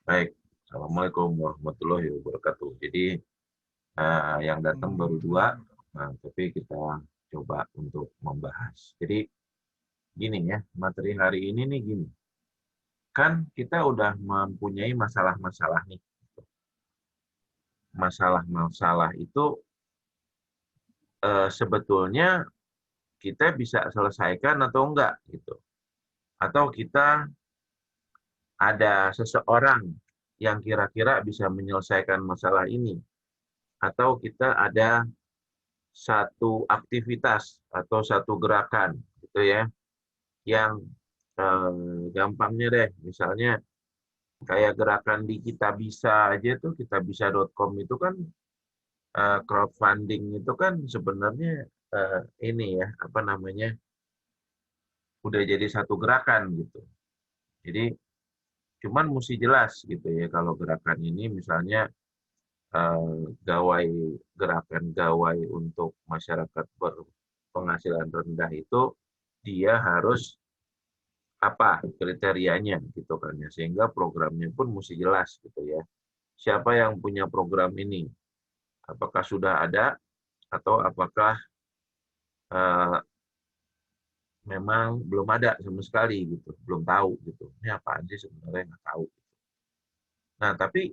Baik. Assalamualaikum warahmatullahi wabarakatuh. Jadi yang datang baru dua, nah, tapi kita coba untuk membahas. Jadi gini ya, materi hari ini nih gini. Kan kita udah mempunyai masalah-masalah nih. Masalah-masalah itu sebetulnya kita bisa selesaikan atau enggak gitu. Atau kita ada seseorang yang kira-kira bisa menyelesaikan masalah ini. Atau kita ada satu aktivitas atau satu gerakan gitu ya yang gampangnya deh misalnya kayak gerakan di Kita Bisa aja tuh kitabisa.com itu kan crowdfunding itu kan sebenarnya ini ya apa namanya udah jadi satu gerakan gitu. Jadi cuman mesti jelas gitu ya kalau gerakan ini misalnya gawai gerakan gawai untuk masyarakat berpenghasilan rendah itu dia harus apa kriterianya gitu kan ya sehingga programnya pun mesti jelas gitu ya. Siapa yang punya program ini? Apakah sudah ada atau apakah uh, memang belum ada sama sekali gitu, belum tahu gitu. Ini apaan sih sebenarnya nggak tahu. Nah, tapi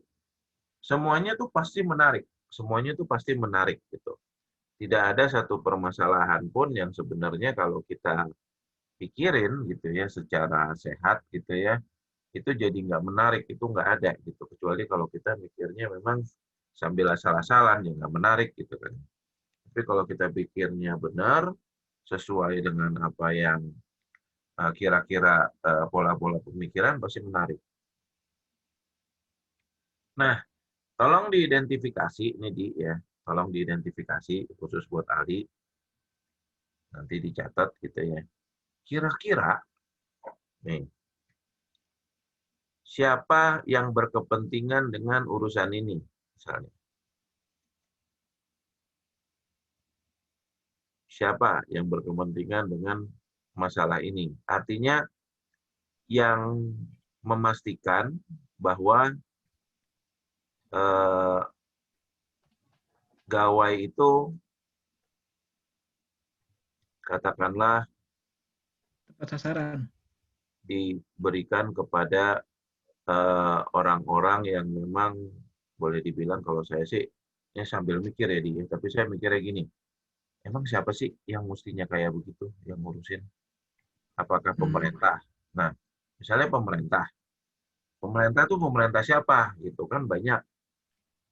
semuanya tuh pasti menarik. Semuanya tuh pasti menarik gitu. Tidak ada satu permasalahan pun yang sebenarnya kalau kita pikirin gitu ya secara sehat gitu ya itu jadi nggak menarik, itu nggak ada gitu. Kecuali kalau kita mikirnya memang sambil asal-asalan, ya nggak menarik gitu kan. Tapi kalau kita pikirnya benar, sesuai dengan apa yang kira-kira pola-pola pemikiran, pasti menarik. Nah, tolong diidentifikasi, nih Di, ya. Tolong diidentifikasi, khusus buat Aldi, nanti dicatat gitu ya. Kira-kira, nih, siapa yang berkepentingan dengan urusan ini, misalnya. Siapa yang berkepentingan dengan masalah ini. Artinya yang memastikan bahwa eh, gawai itu katakanlah Tepat sasaran. diberikan kepada orang-orang yang memang boleh dibilang kalau saya sih ya sambil mikir ya dia, tapi saya mikirnya gini, emang siapa sih yang mestinya kayak begitu yang ngurusin? Apakah Hmm. pemerintah? Nah, misalnya pemerintah, pemerintah tuh pemerintah siapa? Gitu kan banyak.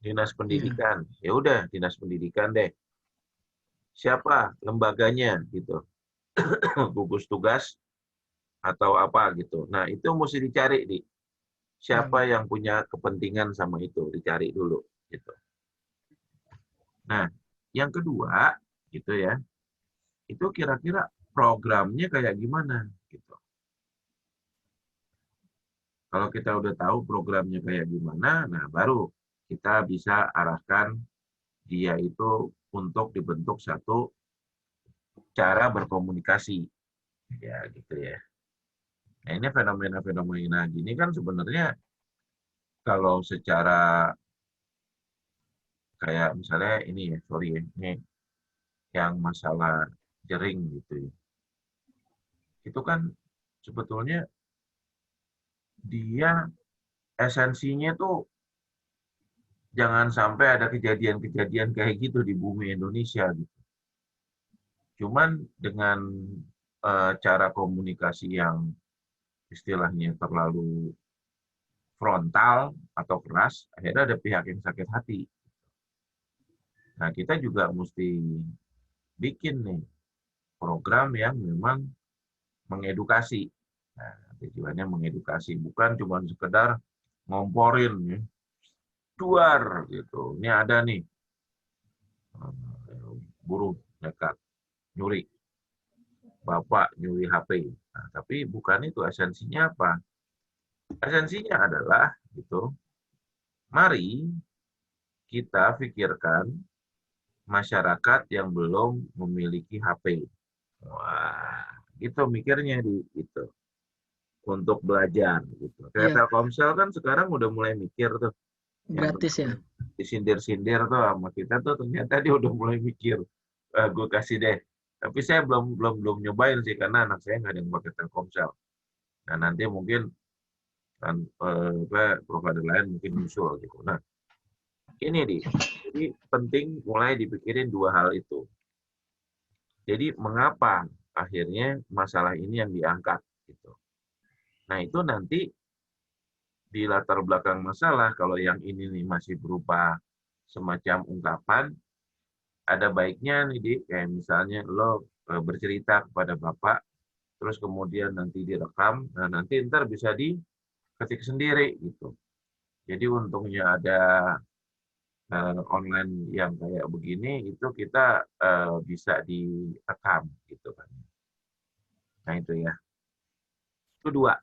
Dinas Iya. pendidikan, ya udah dinas pendidikan deh. Siapa lembaganya gitu, gugus tugas atau apa gitu. Nah itu mesti dicari di siapa Hmm. yang punya kepentingan sama itu, dicari dulu gitu. Nah yang kedua gitu ya, itu kira-kira programnya kayak gimana gitu. Kalau kita udah tahu programnya kayak gimana, nah baru kita bisa arahkan dia itu untuk dibentuk satu cara berkomunikasi ya gitu ya. Nah, ini fenomena-fenomena gini kan sebenarnya kalau secara kayak misalnya ini ya, sorry ya, ini yang masalah jering gitu ya. Itu kan sebetulnya dia esensinya tuh jangan sampai ada kejadian-kejadian kayak gitu di bumi Indonesia gitu. Cuman dengan cara komunikasi yang istilahnya terlalu frontal atau keras, akhirnya ada pihak yang sakit hati. Nah, kita juga mesti bikin nih program yang memang mengedukasi. Nah, tujuannya mengedukasi, bukan cuma sekedar ngomporin ya. Duar gitu. Ini ada nih buruh nekat nyuri, bapak nyuri HP. Nah, tapi bukan itu esensinya apa? Esensinya adalah gitu. Mari kita pikirkan masyarakat yang belum memiliki HP. Wah, gitu mikirnya di itu. untuk belajar gitu. Kayak Iya, Telkomsel kan sekarang udah mulai mikir tuh, yang gratis ya. kemarin disindir-sindir tuh sama kita tuh ternyata dia udah mulai mikir, gue kasih deh. Tapi saya belum belum belum nyobain sih karena anak saya nggak ada yang pakai Telkomsel. Nah nanti mungkin kan provider lain mungkin nyusul gitu. Nah ini jadi penting mulai dipikirin dua hal itu. Jadi mengapa akhirnya masalah ini yang diangkat gitu. Nah itu nanti di latar belakang masalah kalau yang ini nih masih berupa semacam ungkapan, ada baiknya nih di kayak misalnya lo bercerita kepada bapak, terus kemudian nanti direkam, nah nanti ntar bisa diketik sendiri gitu. Jadi untungnya ada online yang kayak begini itu kita bisa direkam gitu kan. Nah itu ya. Itu dua.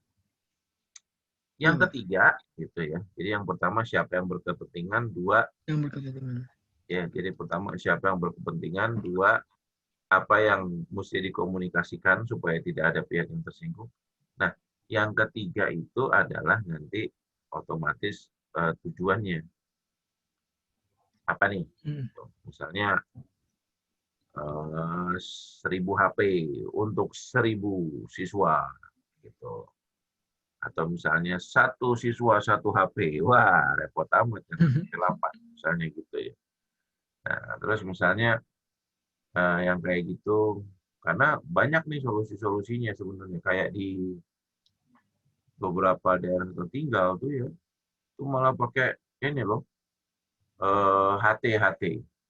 Yang Iya, Pak. ketiga gitu ya. Jadi yang pertama siapa yang berkepentingan, dua Yang berkepentingan. ya. Jadi pertama siapa yang berkepentingan, dua apa yang mesti dikomunikasikan supaya tidak ada pihak yang tersinggung. Nah, yang ketiga itu adalah nanti otomatis tujuannya apa nih? Hmm. Misalnya 1000 HP untuk 1000 siswa gitu. Atau misalnya satu siswa satu HP, wah repot amat kan, 8 misalnya gitu ya. Nah, terus misalnya yang kayak gitu, karena banyak nih solusi-solusinya sebenarnya kayak di beberapa daerah tertinggal tuh ya, itu malah pakai ini loh, HT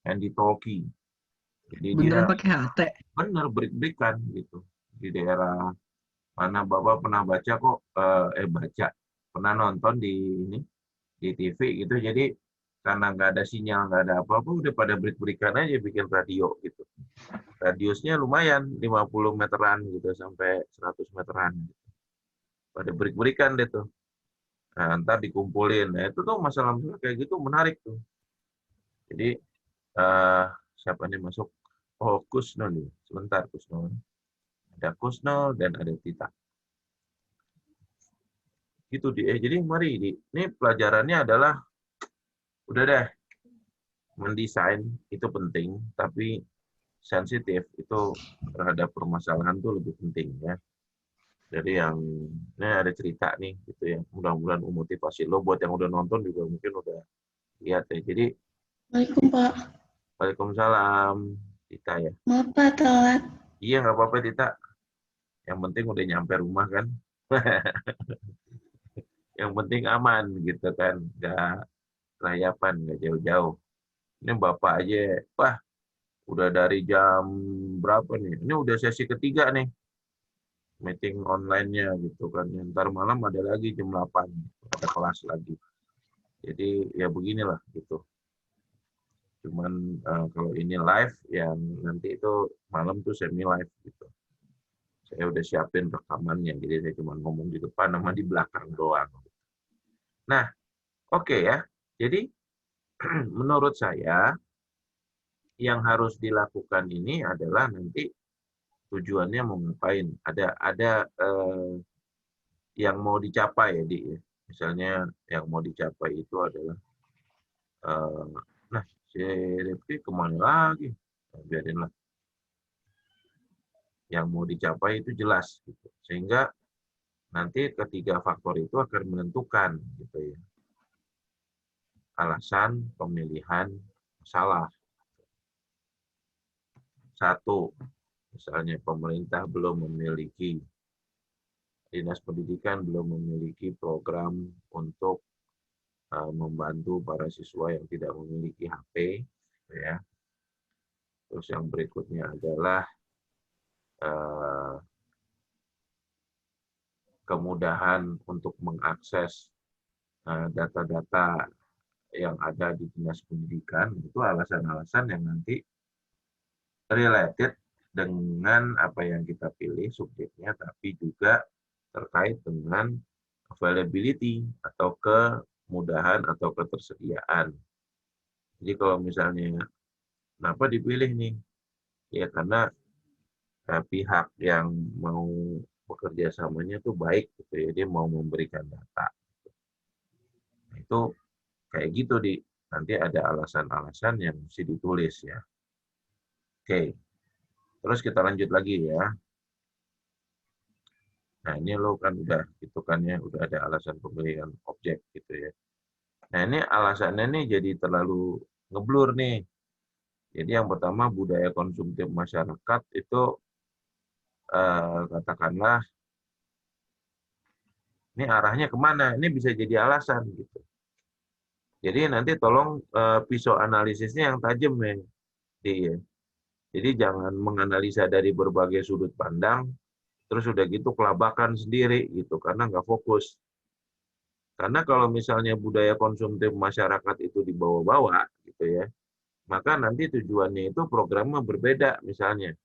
handy talkie. Jadi dia Beneran pakai HT. bener break-breakan gitu di daerah mana bapak pernah baca kok baca pernah nonton di ini di TV gitu. Jadi karena nggak ada sinyal nggak ada apa-apa udah pada break-breakan aja bikin radio gitu. Radiusnya lumayan 50 meteran gitu sampai 100 meteran. Pada break-breakan deh tuh. Nah, ntar dikumpulin. Nah, itu tuh masalah-masalah kayak gitu menarik tuh. Jadi, eh siapa nih masuk? Oh, Kusnul nih. Sebentar, Kusnul. Ada Kusnul dan ada Tita. Gitu, Di. Jadi, mari, Di. Ini pelajarannya adalah, udah deh, mendesain itu penting, tapi sensitif itu terhadap permasalahan tuh lebih penting ya. Jadi yang ini ada cerita nih gitu ya. Mudah-mudahan memotivasi lo buat yang udah nonton juga mungkin udah lihat ya. Jadi Waalaikumsalam, Pak. Waalaikumsalam Tita ya. Maaf, Pak, telat. Iya nggak apa-apa Tita. Yang penting udah nyampe rumah kan. Yang penting aman gitu kan. Nggak kelayapan, nggak jauh-jauh. Ini Bapak aja, wah udah dari jam berapa nih? Ini udah sesi ketiga nih. Meeting online-nya gitu kan. Ntar malam ada lagi jam 8. Ada kelas lagi. Jadi ya beginilah gitu. Cuman kalau ini live yang nanti itu malam tuh semi live gitu. Saya udah siapin rekamannya, jadi saya cuma ngomong di depan sama di belakang doang. Nah, oke ya. Jadi menurut saya yang harus dilakukan ini adalah nanti tujuannya mau ngapain. Ada yang mau dicapai ya, Di. Misalnya yang mau dicapai itu adalah nah si Rifki kemana lagi? Nah, biarinlah. Yang mau dicapai itu jelas gitu. Sehingga nanti ketiga faktor itu akan menentukan gitu ya alasan pemilihan masalah. Satu, misalnya pemerintah belum memiliki, dinas pendidikan belum memiliki program untuk membantu para siswa yang tidak memiliki HP, ya. Terus yang berikutnya adalah kemudahan untuk mengakses data-data yang ada di dinas pendidikan. Itu alasan-alasan yang nanti related dengan apa yang kita pilih subjeknya, tapi juga terkait dengan availability atau kemudahan atau ketersediaan. Jadi kalau misalnya kenapa dipilih nih? Ya karena pihak yang mau bekerja samanya tuh baik gitu ya, dia mau memberikan data. Nah, itu kayak gitu nanti ada alasan-alasan yang mesti ditulis ya. Oke, terus kita lanjut lagi ya. Nah ini lo kan udah gitu kan ya, udah ada alasan pemilihan objek gitu ya. Nah ini alasannya nih jadi terlalu ngeblur nih. Jadi yang pertama budaya konsumtif masyarakat itu katakanlah ini arahnya kemana? Ini bisa jadi alasan gitu. Jadi nanti tolong pisau analisisnya yang tajam ya. Jadi jangan menganalisa dari berbagai sudut pandang, terus udah gitu kelabakan sendiri gitu, karena nggak fokus. Karena kalau misalnya budaya konsumtif masyarakat itu dibawa-bawa gitu ya, maka nanti tujuannya itu programnya berbeda misalnya.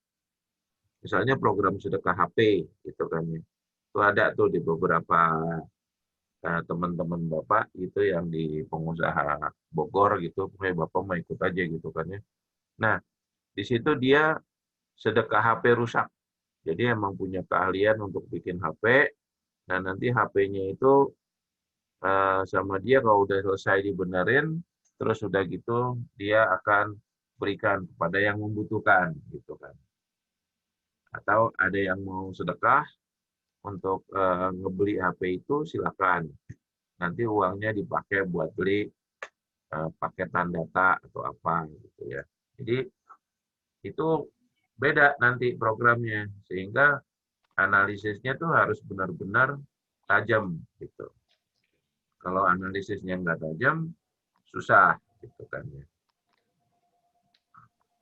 Misalnya program sedekah HP gitu kan ya. Itu ada tuh di beberapa teman-teman Bapak itu yang di pengusaha Bogor gitu, pokoknya Bapak mau ikut aja gitu kan ya. Nah, di situ dia sedekah HP rusak. Jadi emang punya keahlian untuk bikin HP, nah nanti HP-nya itu sama dia kalau udah selesai dibenerin, terus udah gitu dia akan berikan kepada yang membutuhkan gitu kan. Atau ada yang mau sedekah untuk ngebeli HP itu silakan. Nanti uangnya dipakai buat beli paketan data atau apa gitu ya. Jadi itu beda nanti programnya sehingga analisisnya tuh harus benar-benar tajam gitu. Kalau analisisnya nggak tajam, susah gitu kan ya.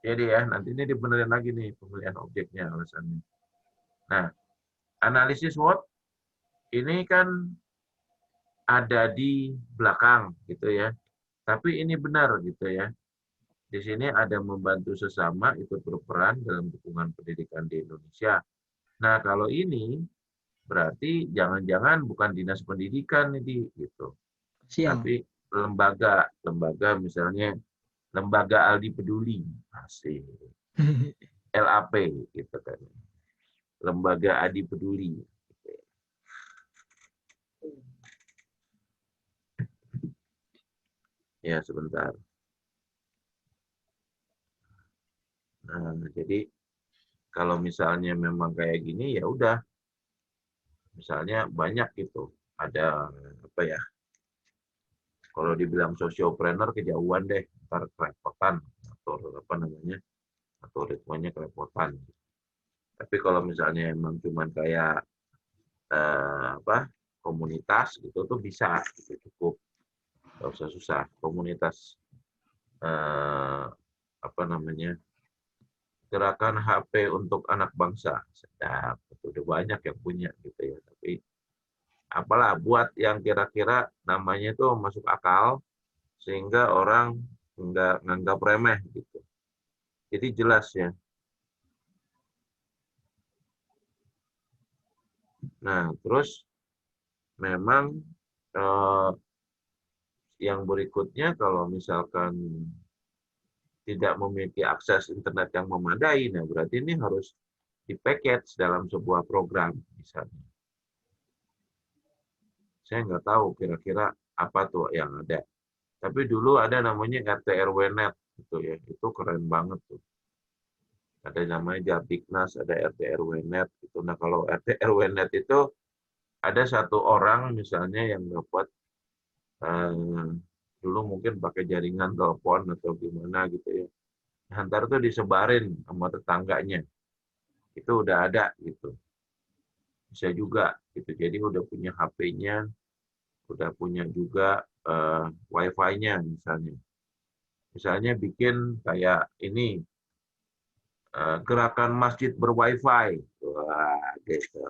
Jadi ya nanti ini dibenerin lagi nih pemilihan objeknya alasannya. Nah, analisis SWOT ini kan ada di belakang gitu ya. Tapi ini benar gitu ya. Di sini ada membantu sesama ikut berperan dalam dukungan pendidikan di Indonesia. Nah, kalau ini berarti jangan-jangan bukan dinas pendidikan ini gitu. Sial. Tapi lembaga misalnya lembaga Aldi Peduli, asik. LAP gitu kan. Lembaga Adi Peduli. Ya, sebentar. Nah, jadi kalau misalnya memang kayak gini ya udah. Misalnya banyak gitu. Ada apa ya? Kalau dibilang sosiopreneur kejauhan deh, ntar kerepotan atau apa namanya? Atau ritmenya kerepotan. Tapi kalau misalnya emang cuman kayak apa? Komunitas gitu tuh bisa gitu, cukup. Nggak usah susah. Komunitas apa namanya? Gerakan HP untuk anak bangsa. Sedap, udah banyak yang punya gitu ya. Tapi apalah buat yang kira-kira namanya itu masuk akal sehingga orang nggak nganggap remeh gitu. Jadi jelas ya. Nah, terus memang yang berikutnya kalau misalkan tidak memiliki akses internet yang memadai, nah berarti ini harus di-package dalam sebuah program misalnya. Saya nggak tahu kira-kira apa tuh yang ada. Tapi dulu ada namanya RT RW Net gitu ya. Itu keren banget tuh. Ada namanya Jardiknas, ada RT RW Net gitu. Nah, kalau RT RW Net itu ada satu orang misalnya yang dapat dulu mungkin pakai jaringan telepon atau gimana gitu ya. Ntar tuh disebarin sama tetangganya. Itu udah ada gitu. Bisa juga gitu. Jadi udah punya HP-nya, udah punya juga Wi-Fi-nya misalnya. Misalnya bikin kayak ini gerakan masjid berwifi, wah gitu.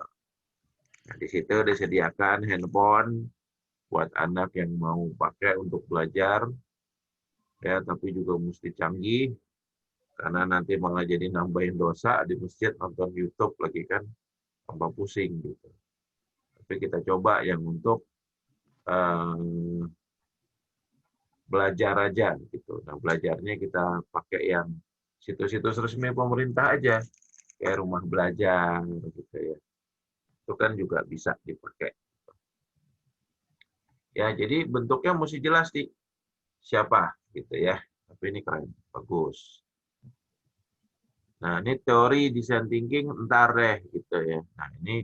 Nah, di situ disediakan handphone buat anak yang mau pakai untuk belajar, ya tapi juga mesti canggih karena nanti malah jadi nambahin dosa di masjid nonton YouTube lagi kan, tambah pusing gitu. Tapi kita coba yang untuk belajar aja gitu. Nah belajarnya kita pakai yang situs-situs resmi pemerintah aja, kayak rumah belajar gitu ya. Itu kan juga bisa dipakai. Ya, jadi bentuknya mesti jelas di siapa gitu ya. Tapi ini keren, bagus. Nah, ini teori design thinking ntar deh gitu ya. Nah, ini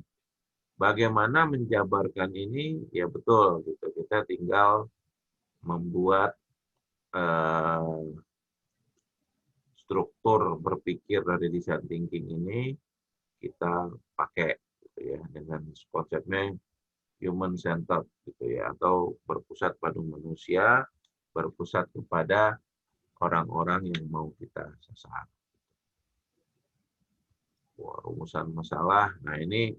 bagaimana menjabarkan ini ya betul gitu. Kita tinggal membuat struktur berpikir dari design thinking ini kita pakai gitu ya dengan konsepnya human centered gitu ya, atau berpusat pada manusia, berpusat kepada orang-orang yang mau kita sasar. Wah, rumusan masalah. Nah, ini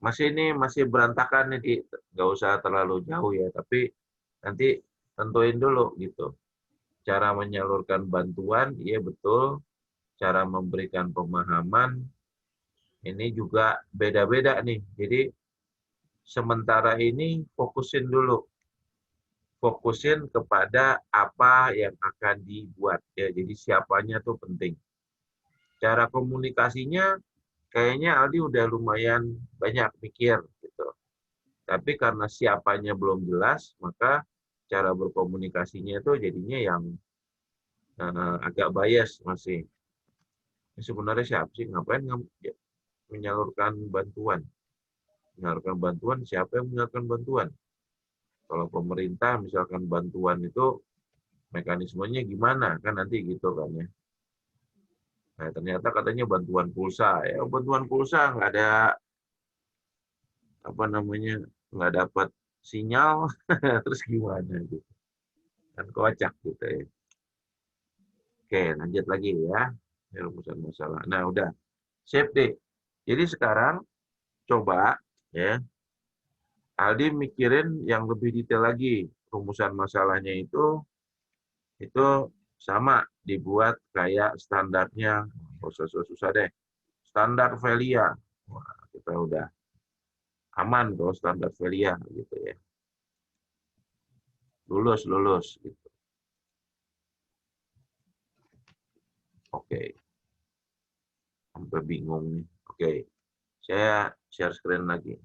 masih berantakan nih, nggak usah terlalu jauh ya, tapi nanti tentuin dulu gitu. Cara menyalurkan bantuan, iya betul. Cara memberikan pemahaman, ini juga beda-beda nih. Jadi sementara ini fokusin dulu. Fokusin kepada apa yang akan dibuat. Ya, jadi siapanya tuh penting. Cara komunikasinya kayaknya Aldi udah lumayan banyak mikir gitu. Tapi karena siapanya belum jelas, maka cara berkomunikasinya itu jadinya yang agak bias masih. Ini sebenarnya siapa sih? Ngapain menyalurkan bantuan? Menyalurkan bantuan, siapa yang menyalurkan bantuan? Kalau pemerintah misalkan bantuan itu mekanismenya gimana? Kan nanti gitu kan ya. Nah, ternyata katanya bantuan pulsa. Ya, bantuan pulsa nggak ada apa namanya, nggak dapat sinyal, terus gimana gitu. Kan kocak gitu ya. Oke, lanjut lagi ya. Ini rumusan masalah. Nah, udah. Sip deh. Jadi sekarang coba ya, Aldi mikirin yang lebih detail lagi. Rumusan masalahnya itu sama dibuat kayak standarnya. Nggak usah susah-susah deh. Standar Velia. Wah, kita udah aman tuh standar Velia gitu ya. Lulus gitu. Oke. Sampai bingung nih. Oke. Saya share screen lagi.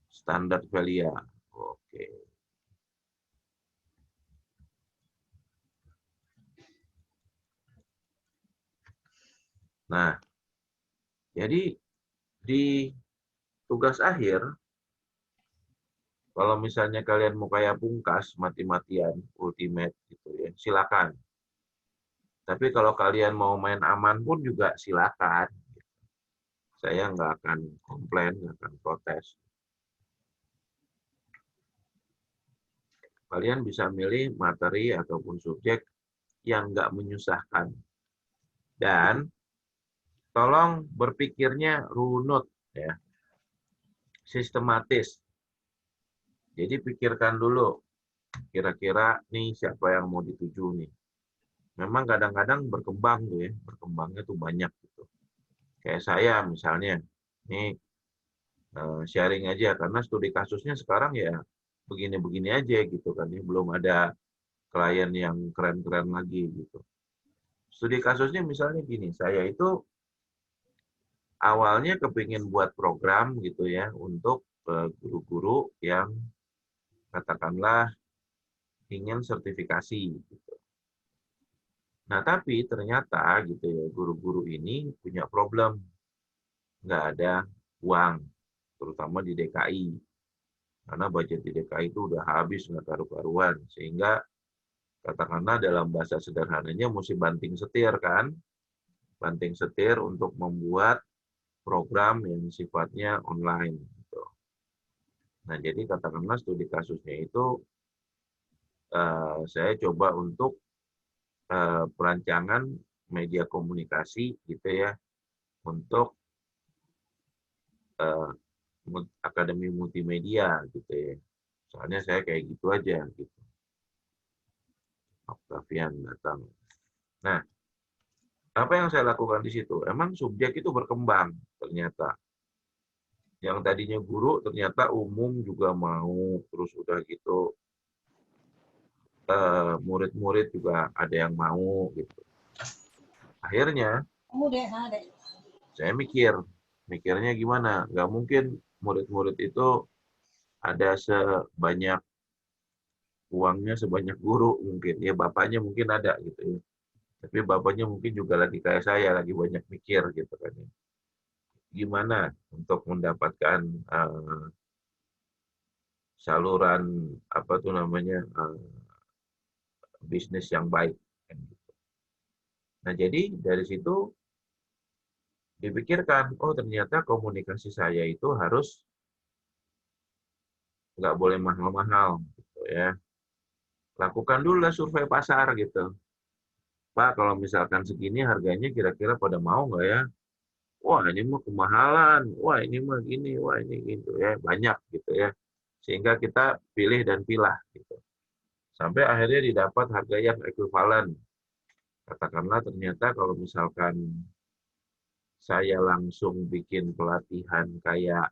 Standar Velia. Oke. Nah, jadi di tugas akhir, kalau misalnya kalian mau kayak pungkas, mati-matian, ultimate gitu ya, silakan. Tapi kalau kalian mau main aman pun juga silakan. Saya nggak akan komplain, nggak akan protes. Kalian bisa milih materi ataupun subjek yang nggak menyusahkan. Dan tolong berpikirnya runut, ya, sistematis. Jadi pikirkan dulu, kira-kira nih siapa yang mau dituju nih. Memang kadang-kadang berkembang tuh ya, berkembangnya tuh banyak gitu. Kayak saya misalnya, nih sharing aja karena studi kasusnya sekarang ya begini-begini aja gitu kan ya, belum ada klien yang keren-keren lagi gitu. Studi kasusnya misalnya gini, saya itu awalnya kepingin buat program gitu ya untuk guru-guru yang katakanlah ingin sertifikasi gitu. Nah, tapi ternyata gitu ya, guru-guru ini punya problem, nggak ada uang, terutama di DKI. Karena budget di DKI itu udah habis, nggak karu-karuan. Sehingga katakanlah dalam bahasa sederhananya mesti banting setir kan. Banting setir untuk membuat program yang sifatnya online. Gitu. Nah, jadi katakanlah studi kasusnya itu saya coba untuk perancangan media komunikasi gitu ya untuk akademi multimedia gitu ya. Soalnya saya kayak gitu aja gitu. Octavian datang. Nah, apa yang saya lakukan di situ? Emang subjek itu berkembang ternyata. Yang tadinya guru ternyata umum juga mau, terus udah gitu murid-murid juga ada yang mau gitu. Akhirnya saya mikir, Mikirnya gimana? Nggak mungkin murid-murid itu ada sebanyak uangnya sebanyak guru mungkin. Ya bapaknya mungkin ada gitu ya. Tapi bapaknya mungkin juga lagi kayak saya, lagi banyak mikir gitu kan ya. Gimana untuk mendapatkan saluran apa tuh namanya bisnis yang baik. Kan gitu. Nah jadi dari situ dipikirkan, oh ternyata komunikasi saya itu harus nggak boleh mahal-mahal gitu ya. Lakukan dulu lah survei pasar gitu. Pak, kalau misalkan segini harganya kira-kira pada mau nggak ya? Wah ini mah kemahalan, wah ini mah gini, wah ini gitu ya, banyak gitu ya. Sehingga kita pilih dan pilah gitu. Sampai akhirnya didapat harga yang ekuivalen. Katakanlah ternyata kalau misalkan saya langsung bikin pelatihan kayak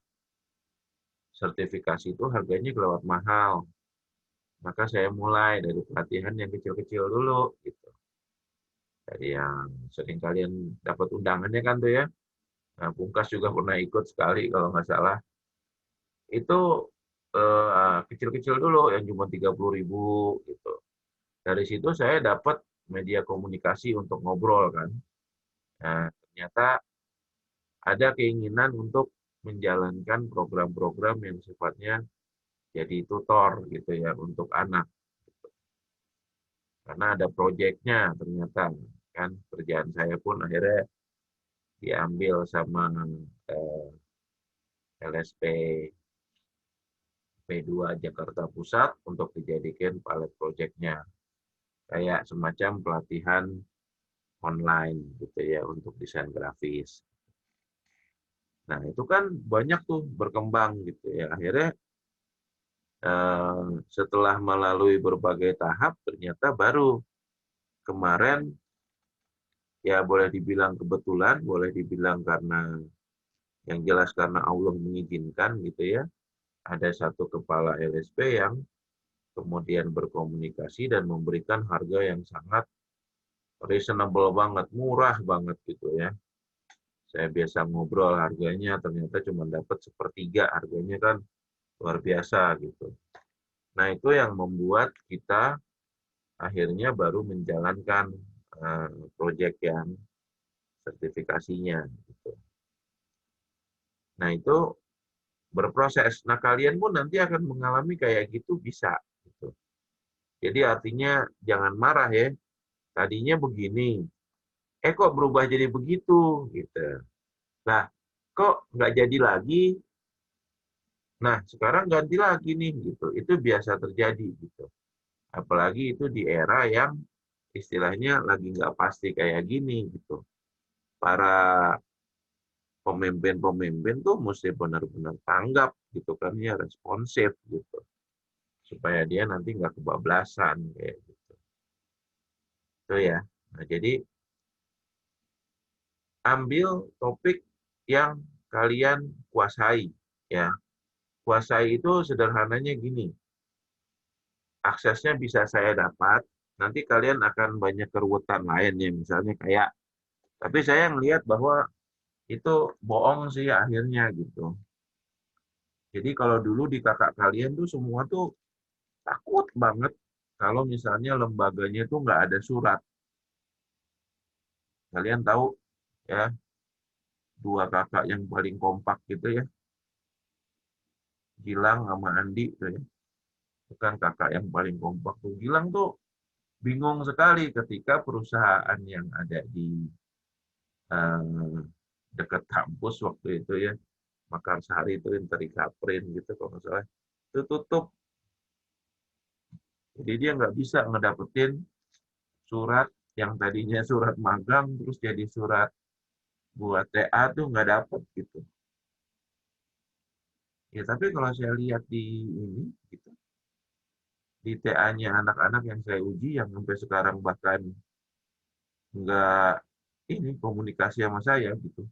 sertifikasi itu harganya kelewat mahal. Maka saya mulai dari pelatihan yang kecil-kecil dulu gitu. Dari yang sering kalian dapat undangannya kan tuh ya. Nah, Pungkas juga pernah ikut sekali kalau nggak salah. Itu kecil-kecil dulu yang cuma 30.000 gitu. Dari situ saya dapat media komunikasi untuk ngobrol kan. Nah, ternyata ada keinginan untuk menjalankan program-program yang sifatnya jadi tutor gitu ya untuk anak. Karena ada proyeknya ternyata kan kerjaan saya pun akhirnya diambil sama LSP P2 Jakarta Pusat untuk dijadikan pilot proyeknya. Kayak semacam pelatihan online gitu ya untuk desain grafis. Nah, itu kan banyak tuh berkembang gitu ya. Akhirnya setelah melalui berbagai tahap ternyata baru kemarin ya boleh dibilang kebetulan, boleh dibilang karena yang jelas karena Allah mengizinkan gitu ya. Ada satu kepala LSP yang kemudian berkomunikasi dan memberikan harga yang sangat reasonable banget, murah banget gitu ya. Saya biasa ngobrol harganya ternyata cuma dapat sepertiga harganya kan luar biasa gitu. Nah itu yang membuat kita akhirnya baru menjalankan proyek yang sertifikasinya. Gitu. Nah itu berproses. Nah kalian pun nanti akan mengalami kayak gitu bisa. Gitu. Jadi artinya jangan marah ya. Tadinya begini, kok berubah jadi begitu gitu. Nah kok nggak jadi lagi? Nah sekarang ganti lagi nih gitu. Itu biasa terjadi gitu. Apalagi itu di era yang istilahnya lagi nggak pasti kayak gini gitu. Para pemimpin-pemimpin tuh mesti benar-benar tanggap gitu kan ya, responsif gitu. Supaya dia nanti nggak kebablasan kayak gitu. Itu ya. Nah, jadi ambil topik yang kalian kuasai ya. Kuasai itu sederhananya gini. Aksesnya bisa saya dapat, nanti kalian akan banyak keruwetan lain ya misalnya kayak tapi saya ngelihat bahwa itu bohong sih akhirnya gitu. Jadi kalau dulu di kakak kalian tuh semua tuh takut banget kalau misalnya lembaganya tuh nggak ada surat. Kalian tahu ya, dua kakak yang paling kompak gitu ya, Gilang sama Andi tuh ya. Itu kan kakak yang paling kompak tuh. Gilang tuh bingung sekali ketika perusahaan yang ada di eh, dekat kampus waktu itu ya, Makassari itu Interi Kaprin gitu kalau nggak salah, itu tutup. Jadi dia nggak bisa ngedapetin surat yang tadinya surat magang terus jadi surat buat TA tuh nggak dapet gitu. Ya tapi kalau saya lihat di ini gitu, di TA-nya anak-anak yang saya uji yang sampai sekarang bahkan nggak ini komunikasi sama saya gitu.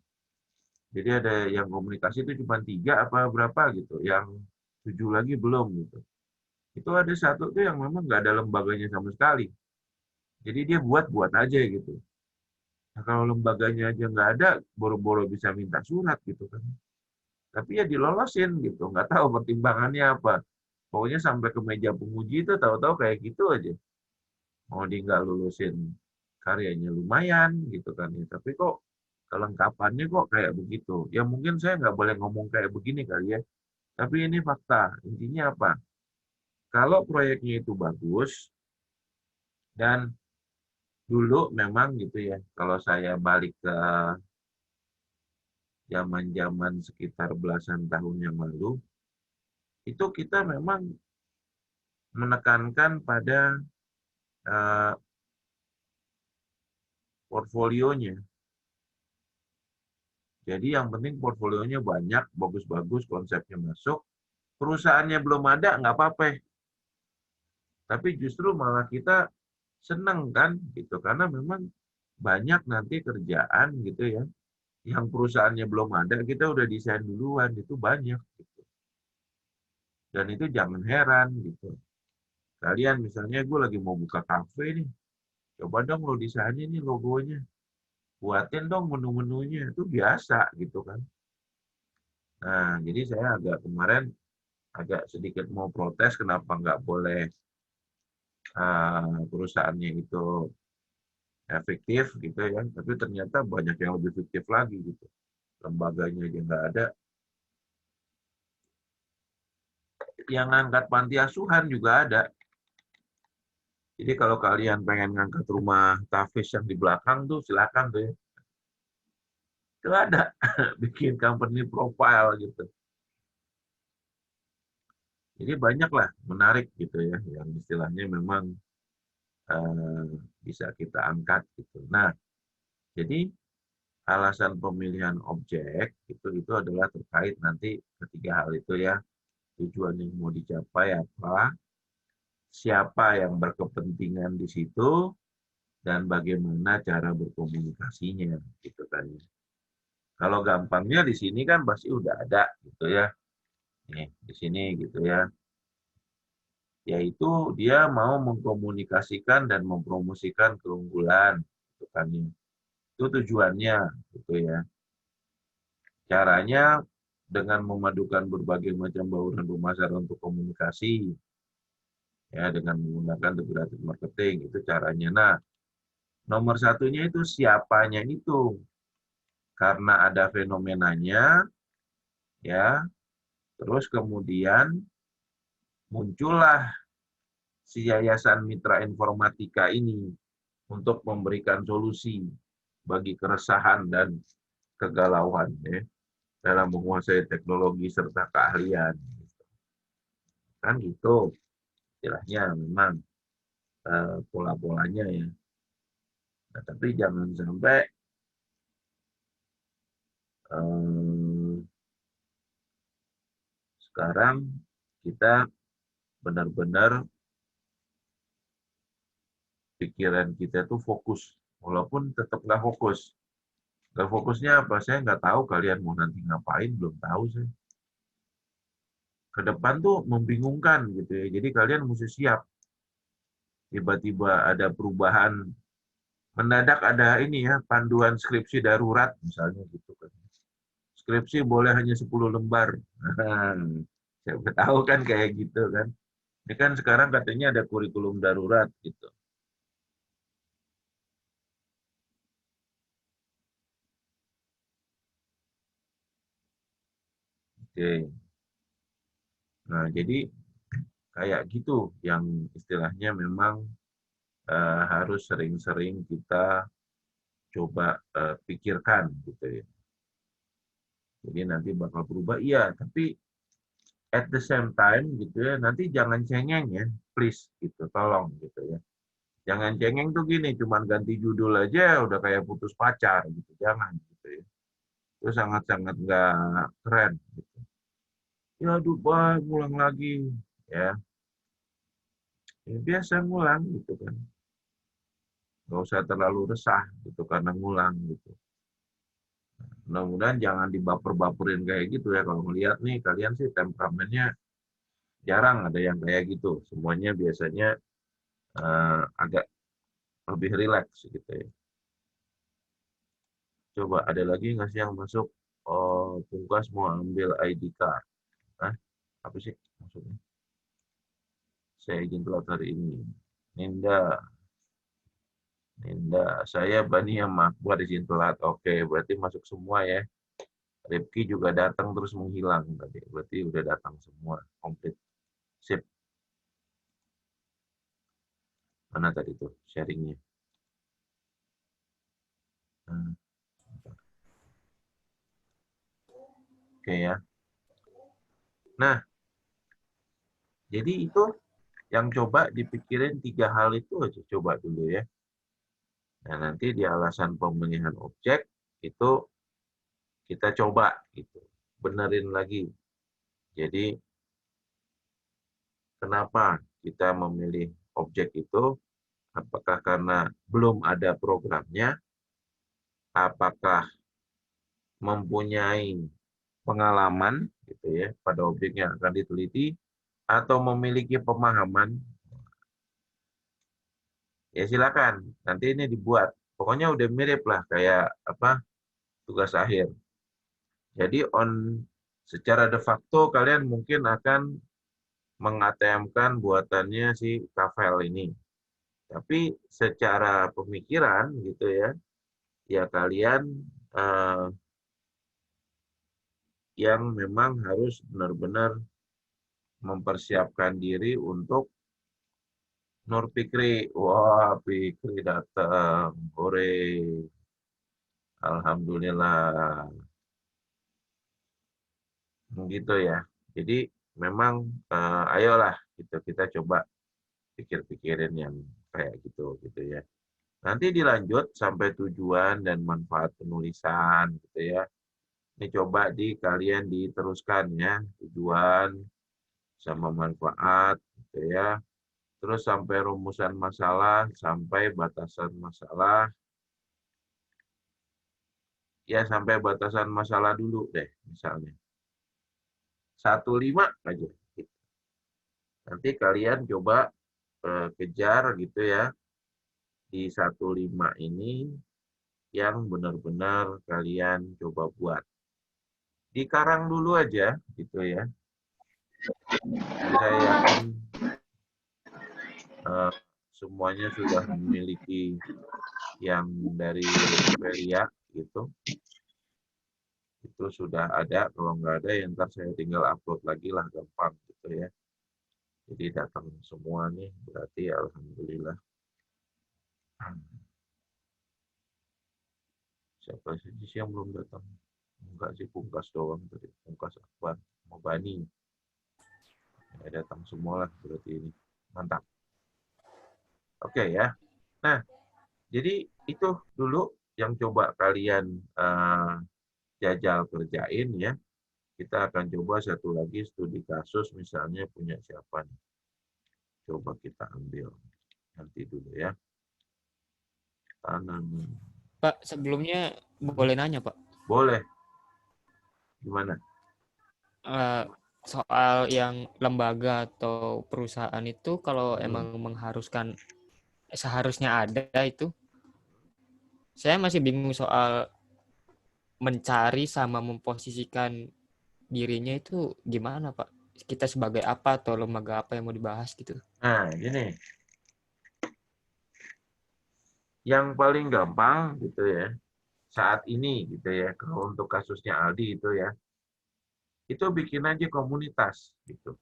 Jadi ada yang komunikasi itu cuma 3 apa berapa gitu, yang 7 lagi belum gitu. Itu ada satu tuh yang memang nggak ada lembaganya sama sekali. Jadi dia buat-buat aja gitu. Nah, kalau lembaganya aja nggak ada, boro-boro bisa minta surat gitu kan. Tapi ya dilolosin gitu, nggak tahu pertimbangannya apa. Pokoknya sampai ke meja penguji itu tahu-tahu kayak gitu aja. Mau di nggak lulusin karyanya lumayan gitu kan ya. Tapi kok kelengkapannya kok kayak begitu. Ya mungkin saya nggak boleh ngomong kayak begini kali ya. Tapi ini fakta. Intinya apa? Kalau proyeknya itu bagus dan dulu memang gitu ya. Kalau saya balik ke zaman-zaman sekitar belasan tahun yang lalu, itu kita memang menekankan pada eh, portfolionya. Jadi yang penting portfolionya banyak, bagus-bagus, konsepnya masuk. Perusahaannya belum ada, nggak apa-apa. Tapi justru malah kita seneng kan, gitu. Karena memang banyak nanti kerjaan gitu ya, yang perusahaannya belum ada, kita udah desain duluan, itu banyak. Gitu. Dan itu jangan heran gitu. Kalian misalnya gue lagi mau buka kafe nih, coba dong lo desainin nih logonya. Buatin dong menu-menunya, itu biasa gitu kan. Nah, jadi saya kemarin agak sedikit mau protes kenapa nggak boleh perusahaannya itu efektif gitu ya. Tapi ternyata banyak yang lebih efektif lagi gitu. Lembaganya aja nggak ada. Yang ngangkat panti asuhan juga ada. Jadi kalau kalian pengen ngangkat rumah Tafis yang di belakang tuh silakan tuh ya. Itu ada bikin company profile gitu. Jadi banyaklah menarik gitu ya, yang istilahnya memang eh, bisa kita angkat gitu. Nah, jadi alasan pemilihan objek itu adalah terkait nanti ketiga hal itu ya, tujuan yang mau dicapai apa, siapa yang berkepentingan di situ, dan bagaimana cara berkomunikasinya gitu kan. Kalau gampangnya di sini kan pasti udah ada gitu ya. Nih, di sini gitu ya. Yaitu dia mau mengkomunikasikan dan mempromosikan keunggulan gitu kan. Itu tujuannya gitu ya. Caranya dengan memadukan berbagai macam bauran pemasaran untuk komunikasi ya dengan menggunakan integrated marketing itu caranya. Nah, nomor satunya itu siapanya itu karena ada fenomenanya ya. Terus kemudian muncullah si Yayasan Mitra Informatika ini untuk memberikan solusi bagi keresahan dan kegalauan ya, dalam menguasai teknologi serta keahlian. Kan gitu istilahnya memang pola-polanya ya. Nah, tapi jangan sampai eh, sekarang kita benar-benar pikiran kita tuh fokus, walaupun tetap nggak fokus. Nggak fokusnya apa? Saya nggak tahu kalian mau nanti ngapain, belum tahu saya. Ke depan tuh membingungkan gitu ya. Jadi kalian mesti siap. Tiba-tiba ada perubahan, mendadak ada ini ya, panduan skripsi darurat misalnya gitu kan. Skripsi boleh hanya 10 lembar. Saya tahu kan kayak gitu kan. Ini kan sekarang katanya ada kurikulum darurat gitu. Oke. Nah, jadi kayak gitu yang istilahnya memang harus sering-sering kita coba pikirkan gitu ya. Jadi nanti bakal berubah, iya, tapi at the same time gitu ya, nanti jangan cengeng ya, please gitu, tolong gitu ya. Jangan cengeng tuh gini, cuman ganti judul aja udah kayak putus pacar gitu, jangan gitu ya. Itu sangat-sangat nggak keren gitu. Ya aduh, bah, ngulang lagi ya. Ya biasa ngulang gitu kan. Nggak usah terlalu resah gitu karena ngulang gitu. Mudah-mudahan jangan dibaper-baperin kayak gitu ya. Kalau melihat nih kalian sih temperamennya jarang ada yang kayak gitu. Semuanya biasanya agak lebih rileks gitu ya. Coba ada lagi nggak sih yang masuk? Oh, Pungkas mau ambil ID card. Hah? Apa sih maksudnya? Saya izin telat hari ini. Ninda, saya Bani yang Makbar izin telat. Oke, berarti masuk semua ya. Rifki juga datang terus menghilang tadi. Berarti udah datang semua, komplit. Sip. Mana tadi tuh sharingnya? Hmm, Oke ya. Nah, jadi itu yang coba dipikirin 3 hal itu aja coba dulu ya. Nah, nanti di alasan pemilihan objek itu kita coba gitu. Benerin lagi. Jadi kenapa kita memilih objek itu? Apakah karena belum ada programnya? Apakah mempunyai pengalaman gitu ya pada objek yang akan diteliti atau memiliki pemahaman? Ya silakan. Nanti ini dibuat. Pokoknya udah mirip lah kayak apa tugas akhir. Jadi secara de facto kalian mungkin akan meng-ATM-kan buatannya si Kafel ini. Tapi secara pemikiran gitu ya, ya kalian eh, yang memang harus benar-benar mempersiapkan diri untuk Nur Fikri. Wah, Fikri datang. Hore. Alhamdulillah. Gitu ya. Jadi memang ayolah gitu kita coba pikir-pikirin yang kayak gitu ya. Nanti dilanjut sampai tujuan dan manfaat penulisan gitu ya. Ini coba kalian diteruskan ya, tujuan sama manfaat gitu ya. Terus sampai rumusan masalah, sampai batasan masalah. Ya sampai batasan masalah dulu deh misalnya. 1,5 aja. Nanti kalian coba kejar gitu ya di 1,5 ini yang benar-benar kalian coba buat. Dikarang dulu aja gitu ya. Saya yakin semuanya sudah memiliki yang dari Wikipedia gitu. Itu sudah ada, kalau nggak ada ya ntar saya tinggal upload lagi lah gampang gitu ya. Jadi datang semua nih, berarti alhamdulillah. Siapa sih yang belum datang? Enggak sih, Pungkas doang tadi. Pungkas Akbar, mau Bani. Ya, datang semua lah berarti ini. Mantap. Oke ya. Nah, jadi itu dulu yang coba kalian jajal kerjain ya. Kita akan coba satu lagi studi kasus misalnya punya siapa nih. Coba kita ambil nanti dulu ya. Tanaman. Pak, sebelumnya boleh nanya, Pak? Boleh. Gimana? Soal yang lembaga atau perusahaan itu kalau emang mengharuskan seharusnya ada itu, saya masih bingung soal mencari sama memposisikan dirinya itu gimana, Pak? Kita sebagai apa atau lembaga apa yang mau dibahas gitu? Nah, gini. Yang paling gampang gitu ya, saat ini gitu ya, kalau untuk kasusnya Aldi itu ya, itu bikin aja komunitas gitu.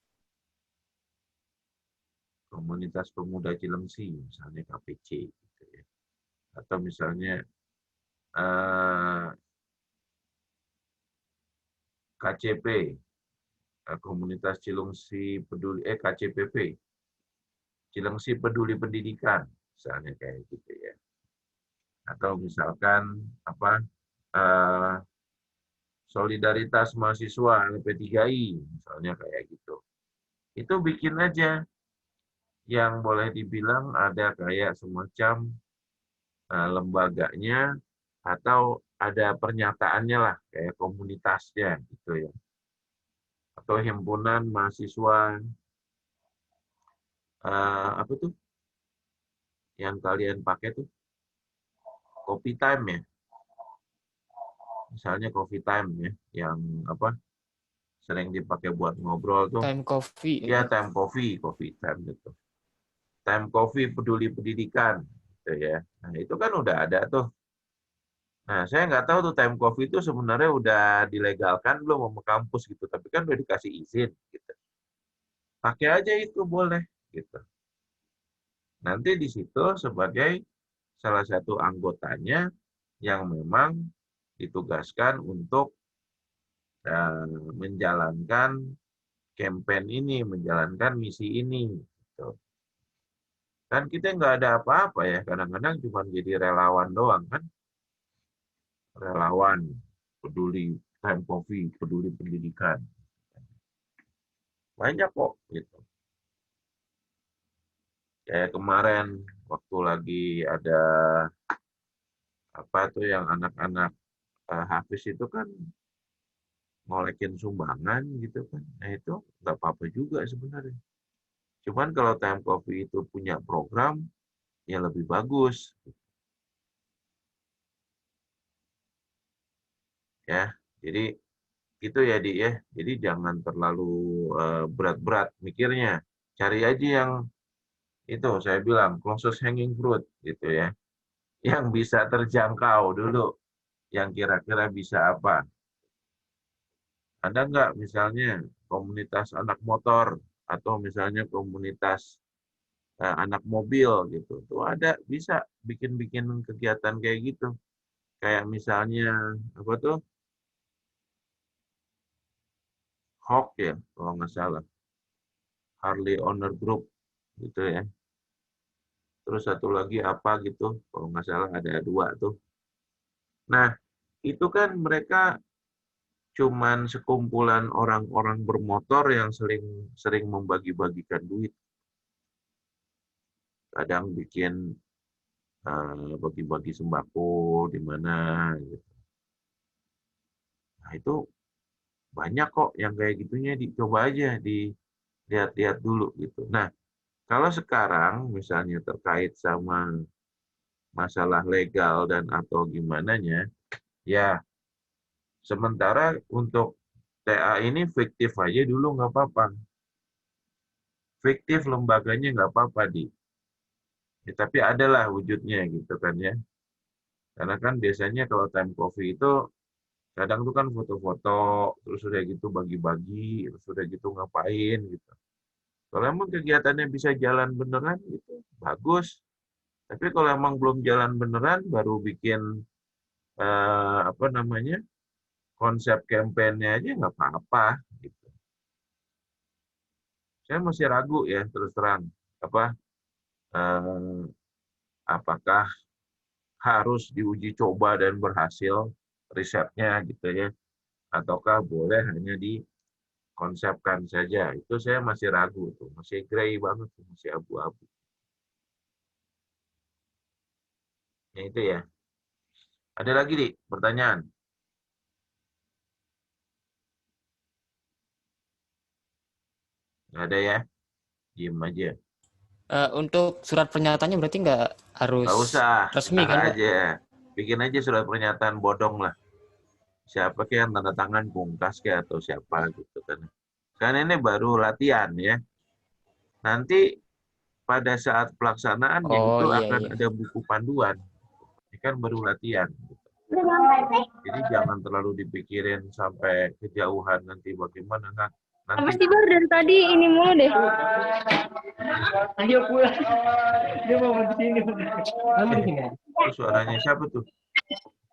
Komunitas Pemuda Cilengsi, misalnya KPC gitu ya. Atau misalnya KCP, Komunitas Cilengsi Peduli KCPP, Cilengsi Peduli Pendidikan, misalnya kayak gitu ya. Atau misalkan apa Solidaritas Mahasiswa LP3I, misalnya kayak gitu. Itu bikin aja yang boleh dibilang ada kayak semacam lembaganya atau ada pernyataannya lah kayak komunitasnya gitu ya. Atau himpunan mahasiswa apa tuh yang kalian pakai tuh Kopi Time ya. Misalnya coffee time ya, yang apa sering dipakai buat ngobrol tuh. Time coffee. Ya, time coffee time gitu. Time coffee peduli pendidikan, gitu ya. Nah, itu kan udah ada tuh. Nah, saya nggak tahu tuh time coffee itu sebenarnya udah dilegalkan belum sama kampus gitu. Tapi kan udah dikasih izin, gitu. Pakai aja itu boleh, gitu. Nanti di situ sebagai salah satu anggotanya yang memang ditugaskan untuk menjalankan campaign ini, menjalankan misi ini. Gitu. Kan kita nggak ada apa-apa ya, kadang-kadang cuma jadi relawan doang kan. Relawan, peduli time coffee, peduli pendidikan. Banyak kok gitu. Kayak kemarin waktu lagi ada apa tuh yang anak-anak Hafiz itu kan ngolekin sumbangan gitu kan. Nah itu nggak apa-apa juga sebenarnya. Cuman kalau time coffee itu punya program, ya lebih bagus. Ya, jadi itu ya Di ya. Jadi jangan terlalu berat-berat mikirnya. Cari aja yang itu saya bilang closest hanging fruit gitu ya. Yang bisa terjangkau dulu, yang kira-kira bisa apa. Ada nggak misalnya komunitas anak motor atau misalnya komunitas anak mobil gitu. Tuh ada bisa bikin-bikin kegiatan kayak gitu. Kayak misalnya apa tuh? Hawk ya kalau nggak salah. Harley Owner Group gitu ya. Terus satu lagi apa gitu, kalau nggak salah ada dua tuh. Nah, itu kan mereka cuman sekumpulan orang-orang bermotor yang sering sering membagi-bagikan duit. Kadang bikin bagi-bagi sembako di mana gitu. Nah, itu banyak kok yang kayak gitunya dicoba aja dilihat-lihat dulu gitu. Nah, kalau sekarang misalnya terkait sama masalah legal dan atau gimananya, ya sementara untuk TA ini fiktif aja dulu nggak apa-apa. Fiktif lembaganya nggak apa-apa, Di. Ya, tapi adalah wujudnya gitu kan ya. Karena kan biasanya kalau time coffee itu kadang tuh kan foto-foto, terus udah gitu bagi-bagi, terus udah gitu ngapain gitu. Kalau emang kegiatannya bisa jalan beneran gitu, bagus. Tapi kalau emang belum jalan beneran, baru bikin apa namanya konsep kampanye aja nggak apa-apa. Gitu. Saya masih ragu ya terus terang apa eh, apakah harus diuji coba dan berhasil risetnya gitu ya, ataukah boleh hanya dikonsepkan saja. Itu saya masih ragu tuh, masih gray banget, tuh, masih abu-abu. Ya itu ya. Ada lagi di pertanyaan? Nggak ada ya? Diem aja. Untuk surat pernyataannya berarti nggak harus Nggak usah, resmi ntar kan, Pak? aja. Bikin aja surat pernyataan bodong lah. Siapa kayak yang tanda tangan Bungkas kayak atau siapa gitu kan. Kan ini baru latihan ya. Nanti pada saat pelaksanaannya Oh itu iya akan iya. ada buku panduan. Ini kan baru latihan. Jadi jangan terlalu dipikirin sampai kejauhan nanti bagaimana. Nah, nanti Pasti baru dari tadi ini mulu deh. Ayo pulang. Dia mau di sini. Kamu di sini. itu suaranya siapa tuh?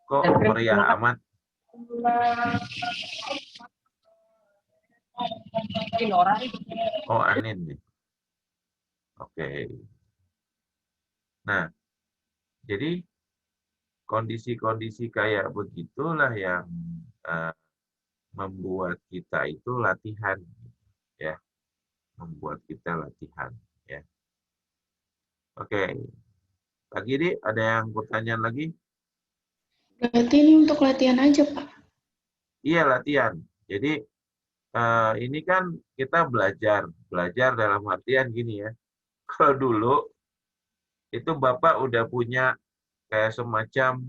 Kok meriah amat? Oh, Anin nih. Oke. Nah, jadi kondisi-kondisi kayak begitulah yang eh, membuat kita itu latihan, ya, membuat kita latihan, ya. Oke, lagi nih ada yang pertanyaan lagi? Berarti ini untuk latihan aja, Pak. Iya latihan. Jadi ini kan kita belajar, belajar dalam artian gini ya. Kalau dulu itu Bapak udah punya kayak semacam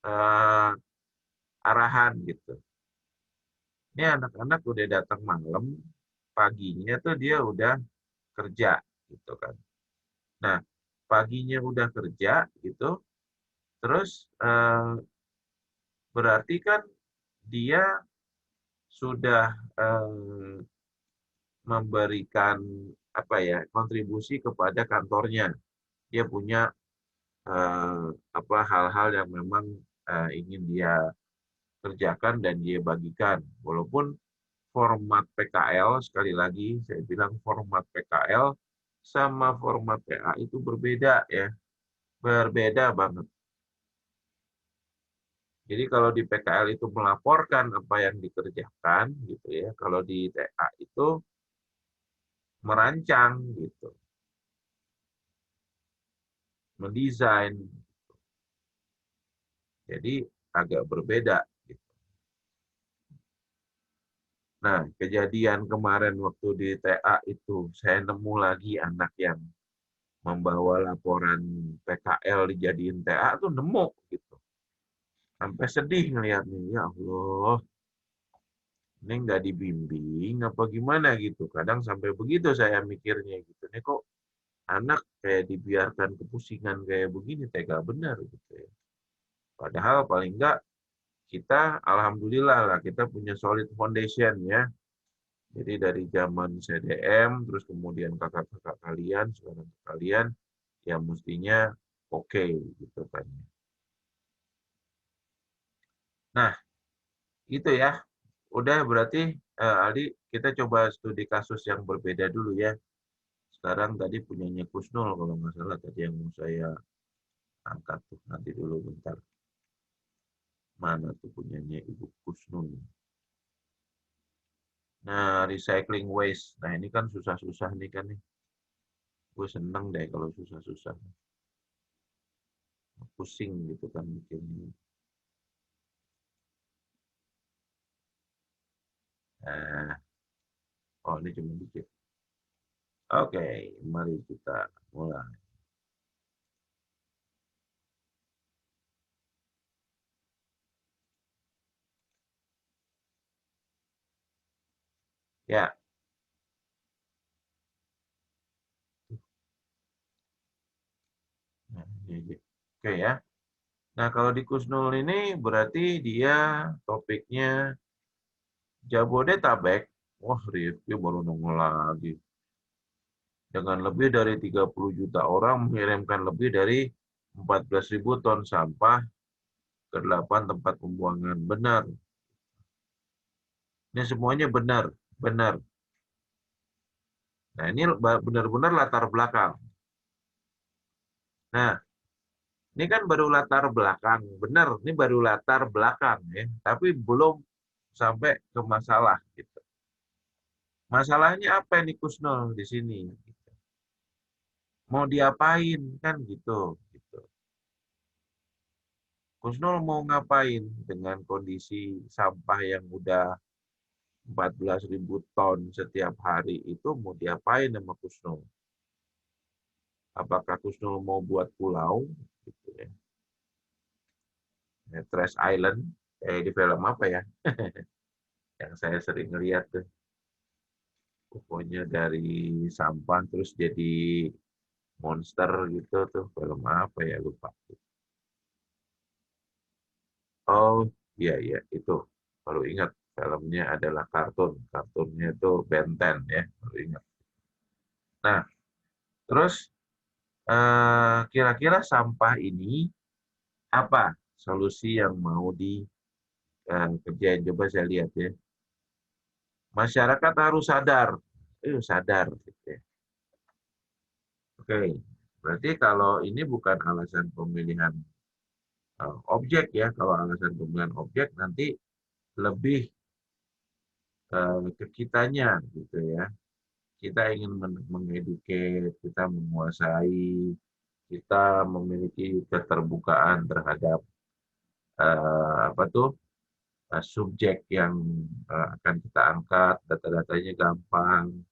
eh, arahan gitu. Ini anak-anak udah datang malam, paginya tuh dia udah kerja gitu kan. Nah, paginya udah kerja gitu, terus berarti kan dia sudah memberikan apa ya, kontribusi kepada kantornya. Dia punya apa hal-hal yang memang ingin dia kerjakan dan dia bagikan. Walaupun format PKL, sekali lagi saya bilang format PKL sama format PA itu berbeda ya, berbeda banget. Jadi kalau di PKL itu melaporkan apa yang dikerjakan gitu ya, kalau di TA itu merancang gitu, mendesain. Jadi agak berbeda gitu. Nah, kejadian kemarin waktu di TA itu saya nemu lagi anak yang membawa laporan PKL dijadiin TA tuh nemu gitu. Sampai sedih ngeliatnya, ya Allah, ini nggak dibimbing apa gimana gitu. Kadang sampai begitu saya mikirnya gitu. Ini kok anak kayak dibiarkan kepusingan kayak begini, tega benar gitu ya. Padahal paling enggak kita alhamdulillah lah kita punya solid foundation ya. Jadi dari zaman CDM terus kemudian kakak-kakak kalian, saudara kalian ya mestinya oke gitu kan. Nah, gitu ya. Udah berarti Aldi kita coba studi kasus yang berbeda dulu ya. Sekarang tadi punyanya Kusnul kalau nggak salah tadi yang mau saya angkat tuh nanti dulu bentar. Mana tuh punyanya Ibu Kusnul. Nah, recycling waste. Nah, ini kan susah-susah nih kan nih. Gue seneng deh kalau susah-susah. Pusing gitu kan mikirnya. Nah, oh ini cuma dikit. Oke, mari kita mulai. Ya, nah, ini. Oke ya. Nah, kalau di Kusnul ini berarti dia topiknya Jabodetabek. Wah, review baru nongol lagi. Dengan lebih dari 30 juta orang mengirimkan lebih dari 14.000 ton sampah ke 8 tempat pembuangan. Benar. Ini semuanya benar. Benar. Nah, ini benar-benar latar belakang. Nah, ini kan baru latar belakang. Benar, ini baru latar belakang ya. Tapi belum sampai ke masalah gitu. Masalahnya apa nih Kusnul di sini? Mau diapain kan gitu. Kusnul mau ngapain dengan kondisi sampah yang udah 14.000 ton setiap hari itu mau diapain sama Kusnul? Apakah Kusnul mau buat pulau gitu ya? Trash Island kayak di film apa ya? Yang saya sering lihat tuh. Pokoknya dari sampah terus jadi monster gitu tuh. Film apa ya lupa. Oh iya iya itu baru ingat filmnya adalah kartun. Kartunnya itu Ben 10 ya baru ingat. Nah terus kira-kira sampah ini apa solusi yang mau dikerjain? Coba saya lihat ya. Masyarakat harus sadar. Sadar. Gitu ya. Oke, berarti kalau ini bukan alasan pemilihan objek ya. Kalau alasan pemilihan objek nanti lebih ke kitanya gitu ya. Kita ingin mengeduket, kita menguasai, kita memiliki keterbukaan terhadap apa tuh subjek yang akan kita angkat, data-datanya gampang,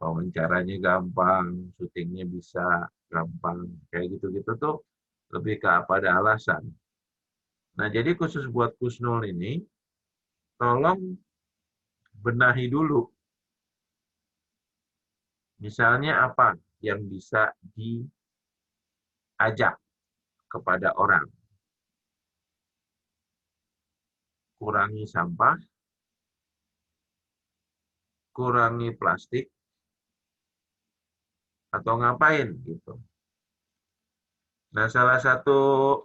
wawancaranya gampang, syutingnya bisa gampang, kayak gitu-gitu tuh lebih ke pada alasan. Nah, jadi khusus buat Kusnul ini, tolong benahi dulu. Misalnya apa yang bisa diajak kepada orang. Kurangi sampah, kurangi plastik, atau ngapain gitu. Nah, salah satu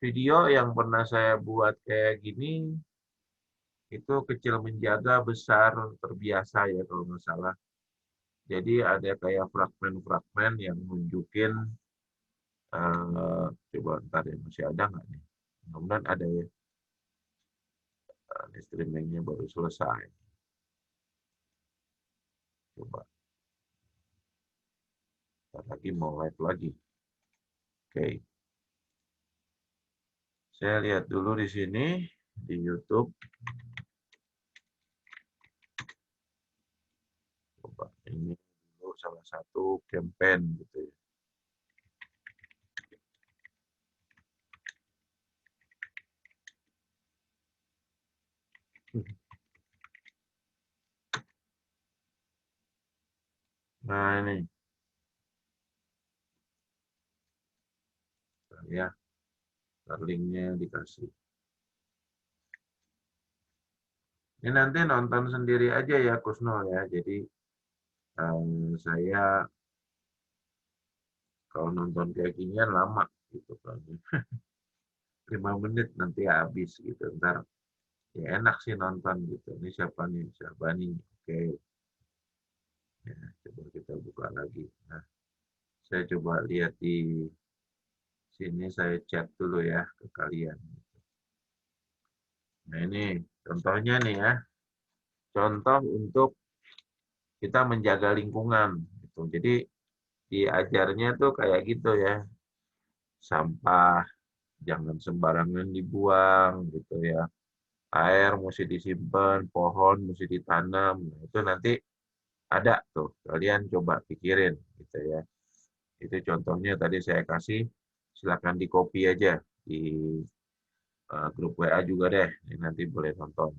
video yang pernah saya buat kayak gini, itu kecil menjaga, besar terbiasa ya kalau nggak salah. Jadi ada kayak fragmen-fragmen yang nunjukin, coba ntar ya, masih ada nggak nih? Mudah-mudahan ada ya. Ini streamingnya baru selesai. Coba. Ntar lagi mau live lagi. Oke. Saya lihat dulu di sini, di YouTube. Coba, ini dulu salah satu campaign gitu ya. Nah ini, ya, linknya dikasih. Ini nanti nonton sendiri aja ya Kusnul ya. Jadi saya kalau nonton kayak ginian lama gitu kan. 5 menit nanti habis gitu. Ntar ya enak sih nonton gitu. Ini siapa nih? Siapa nih? Oke. Ya, coba kita buka lagi. Nah, saya coba lihat di sini, saya chat dulu ya ke kalian. Nah ini contohnya nih ya. Contoh untuk kita menjaga lingkungan. Gitu. Jadi diajarnya tuh kayak gitu ya. Sampah jangan sembarangan dibuang gitu ya. Air mesti disimpan, pohon mesti ditanam. Nah, itu nanti ada tuh. Kalian coba pikirin gitu ya. Itu contohnya tadi saya kasih. Silakan di copy aja di grup WA juga deh. Ini nanti boleh nonton.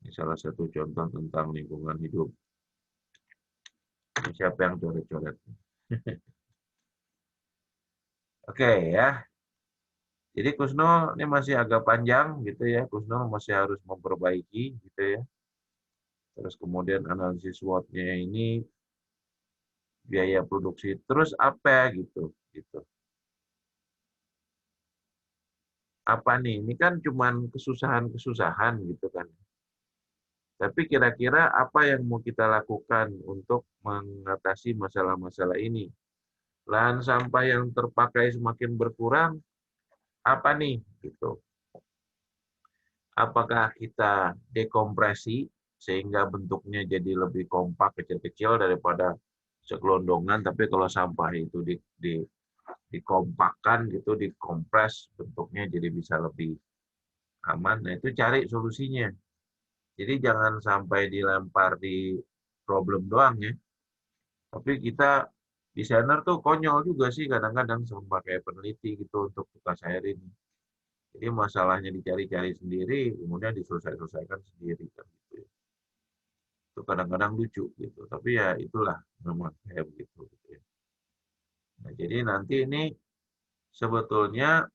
Ini salah satu contoh tentang lingkungan hidup. Ini siapa yang coret-coret? Oke ya. Jadi Kusno ini masih agak panjang gitu ya. Kusno masih harus memperbaiki gitu ya. Terus kemudian analisis SWOT-nya ini biaya produksi. Terus apa gitu. Apa nih? Ini kan cuman kesusahan-kesusahan gitu kan. Tapi kira-kira apa yang mau kita lakukan untuk mengatasi masalah-masalah ini? Lahan sampah yang terpakai semakin berkurang, apa nih? Gitu. Apakah kita dekompresi sehingga bentuknya jadi lebih kompak, kecil-kecil daripada segelondongan, tapi kalau sampah itu dikompakkan gitu, dikompres, bentuknya jadi bisa lebih aman. Nah, itu cari solusinya. Jadi jangan sampai dilempar di problem doang ya. Tapi kita desainer tuh konyol juga sih kadang-kadang sama kayak peneliti gitu untuk tugas air ini. Jadi masalahnya dicari-cari sendiri, kemudian diselesaikan sendiri kan gitu ya. Itu kadang-kadang lucu gitu. Tapi ya itulah memang kayak begitu gitu ya. Nah, jadi nanti ini sebetulnya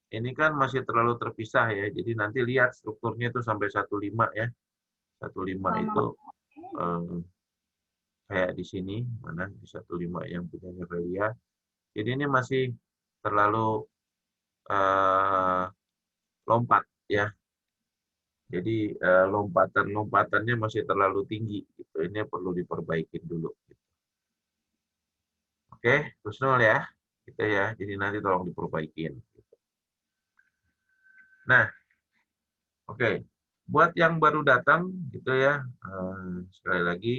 ini kan masih terlalu terpisah ya. Jadi nanti lihat strukturnya itu sampai 15 ya. 15 itu kayak di sini, mana di 15 yang punya Velia. Jadi ini masih terlalu lompat ya. Jadi lompatan-lompatannya masih terlalu tinggi. Gitu. Ini perlu diperbaikin dulu. Gitu. Oke, Kusnul ya. Gitu ya. Jadi nanti tolong diperbaikin. Gitu. Nah, oke. Buat yang baru datang, gitu ya. Sekali lagi,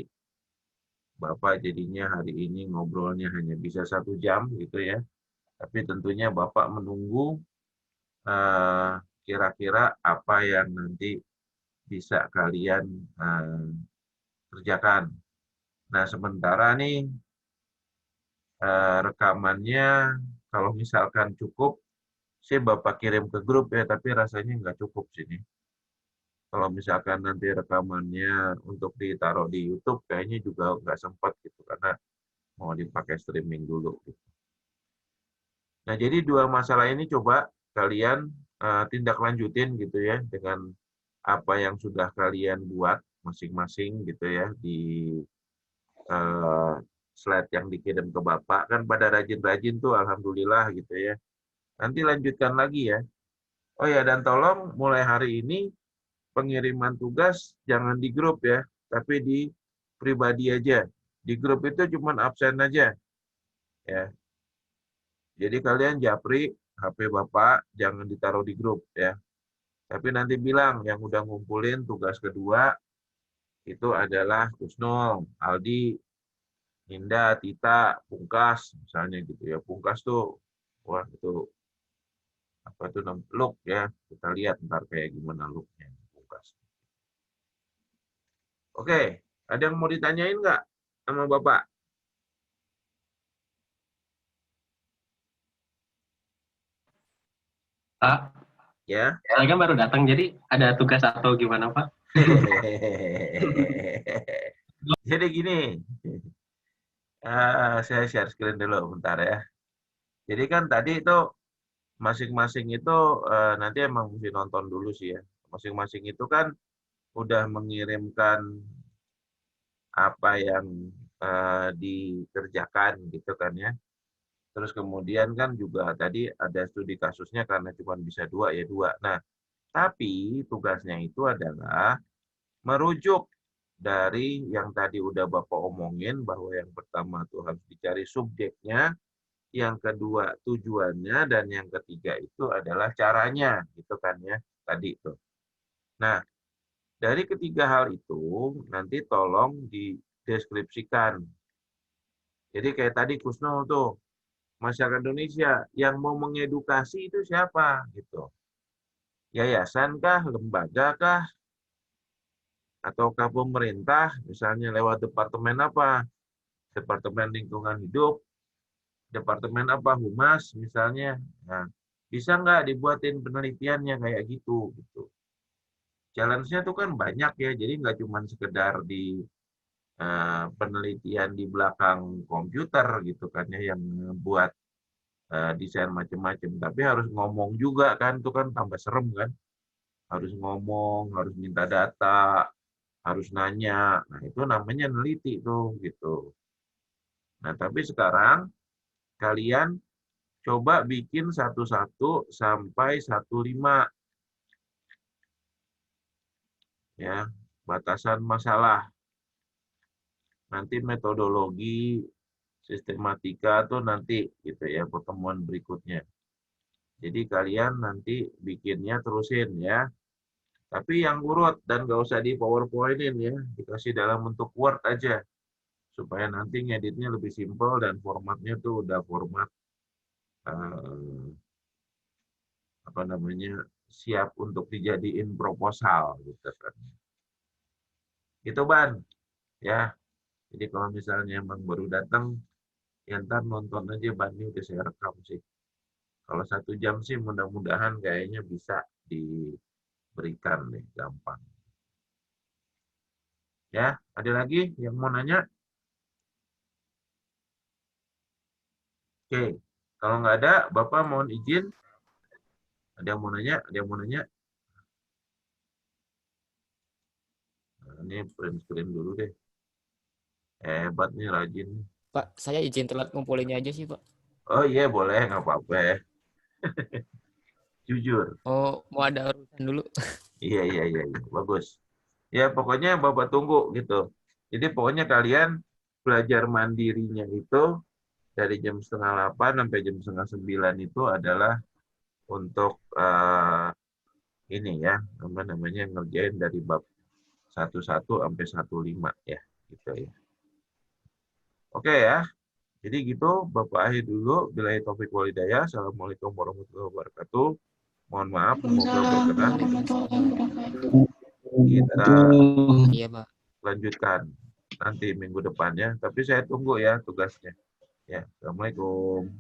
Bapak jadinya hari ini ngobrolnya hanya bisa 1 jam, gitu ya. Tapi tentunya Bapak menunggu kira-kira apa yang nanti bisa kalian kerjakan. Nah, sementara nih rekamannya kalau misalkan cukup, Saya Bapak kirim ke grup ya, tapi rasanya nggak cukup sini. Kalau misalkan nanti rekamannya untuk ditaruh di YouTube, kayaknya juga nggak sempat gitu, karena mau dipakai streaming dulu. Gitu. Nah, jadi dua masalah ini coba kalian tindak lanjutin gitu ya, dengan apa yang sudah kalian buat masing-masing gitu ya, di slide yang dikirim ke Bapak. Kan pada rajin-rajin tuh, Alhamdulillah gitu ya. Nanti lanjutkan lagi ya. Oh ya, dan tolong mulai hari ini pengiriman tugas jangan di grup ya, tapi di pribadi aja. Di grup itu cuma absen aja. Ya. Jadi kalian japri HP Bapak jangan ditaruh di grup ya. Tapi nanti bilang yang udah ngumpulin tugas kedua itu adalah Kusnul, Aldi, Ninda, Tita, Pungkas misalnya gitu ya. Pungkas tuh wah itu apa tuh look ya. Kita lihat ntar kayak gimana looknya Pungkas. Oke, ada yang mau ditanyain nggak sama Bapak? Pak, Ya. saya kan baru datang, jadi ada tugas atau gimana, Pak? Jadi gini, saya share screen dulu bentar ya. Jadi kan tadi itu masing-masing itu nanti emang mesti nonton dulu sih ya. Masing-masing itu kan udah mengirimkan apa yang dikerjakan gitu kan ya. Terus kemudian kan juga tadi ada studi kasusnya karena cuma bisa 2 ya 2. Nah, tapi tugasnya itu adalah merujuk dari yang tadi udah Bapak omongin, bahwa yang pertama tuh harus dicari subjeknya, yang kedua tujuannya, dan yang ketiga itu adalah caranya, gitu kan ya, tadi itu. Nah, dari ketiga hal itu nanti tolong dideskripsikan. Jadi kayak tadi Kusno tuh, masyarakat Indonesia yang mau mengedukasi itu siapa gitu. Yayasan kah, lembaga kah, ataukah pemerintah, misalnya lewat departemen apa? Departemen Lingkungan Hidup, departemen apa? Humas misalnya. Nah, bisa nggak dibuatin penelitiannya kayak gitu gitu. Challenge-nya tuh kan banyak ya, jadi nggak cuma sekedar di penelitian di belakang komputer gitu kan ya, yang buat desain macam-macam, tapi harus ngomong juga kan, itu kan tambah serem kan, harus ngomong, harus minta data, harus nanya, nah itu namanya neliti tuh gitu. Nah tapi sekarang kalian coba bikin 11 sampai 15 ya, batasan masalah. Nanti metodologi sistematika tuh nanti gitu ya, pertemuan berikutnya. Jadi kalian nanti bikinnya terusin ya. Tapi yang urut dan nggak usah di PowerPoint-in ya, dikasih dalam bentuk Word aja. Supaya nanti ngeditnya lebih simpel dan formatnya tuh udah format apa namanya, siap untuk dijadiin proposal gitu kan. Itu Ban, ya. Jadi kalau misalnya emang baru datang, ya ntar nonton aja Ban, ini udah saya rekam sih. Kalau 1 jam sih mudah-mudahan kayaknya bisa diberikan nih, gampang. Ya, ada lagi yang mau nanya? Oke, kalau nggak ada, Bapak mohon izin. Ada yang mau nanya? Ada yang mau nanya? Nah, ini print screen dulu deh. Hebat nih, rajin. Pak, saya izin telat ngumpulinnya aja sih, Pak. Oh iya, boleh, nggak apa-apa ya. Jujur. Oh, mau ada urusan dulu. Iya, bagus. Ya, pokoknya Bapak tunggu gitu. Jadi pokoknya kalian belajar mandirinya itu dari jam 7:30 sampai jam 8:30 itu adalah untuk ini ya, apa namanya, ngerjain dari bab 11 sampai 15 ya, gitu ya. Oke ya. Jadi gitu, Bapak akhir dulu. Billahi taufiq wal hidayah. Assalamualaikum warahmatullahi wabarakatuh. Mohon maaf, semoga Waalaikumsalam berkenan. warahmatullahi wabarakatuh. Kita Iya, Pak. lanjutkan nanti minggu depannya. Tapi saya tunggu ya tugasnya. Ya, Assalamualaikum.